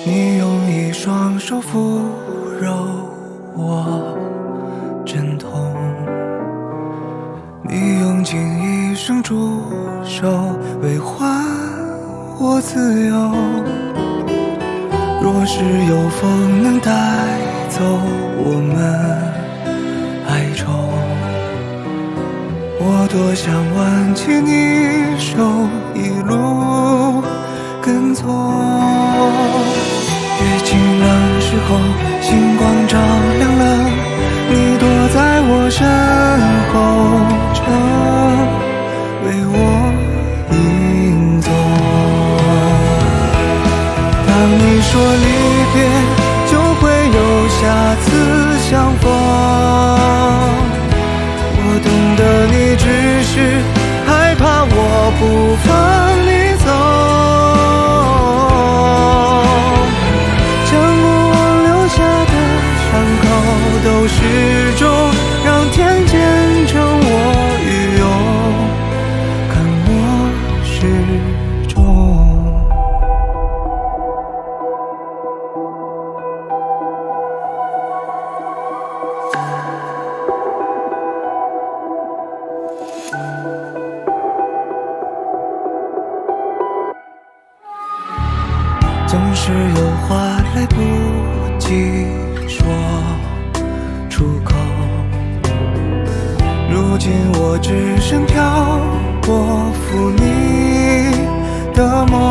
你用一双手抚揉我阵痛，你用尽一生驻守为还我自由。若是有风能带走我们哀愁，我多想挽起你手，一路跟踪。月尽的时候，星光照亮了你，躲在我身后，成为我影踪。当你说离别就会有下次相逢，我懂得你只是害怕我不放你走，将过往留下的伤口都始终让天见证我与有，看我始终。总是有话来不及说出口，如今我只剩漂泊赴你的梦。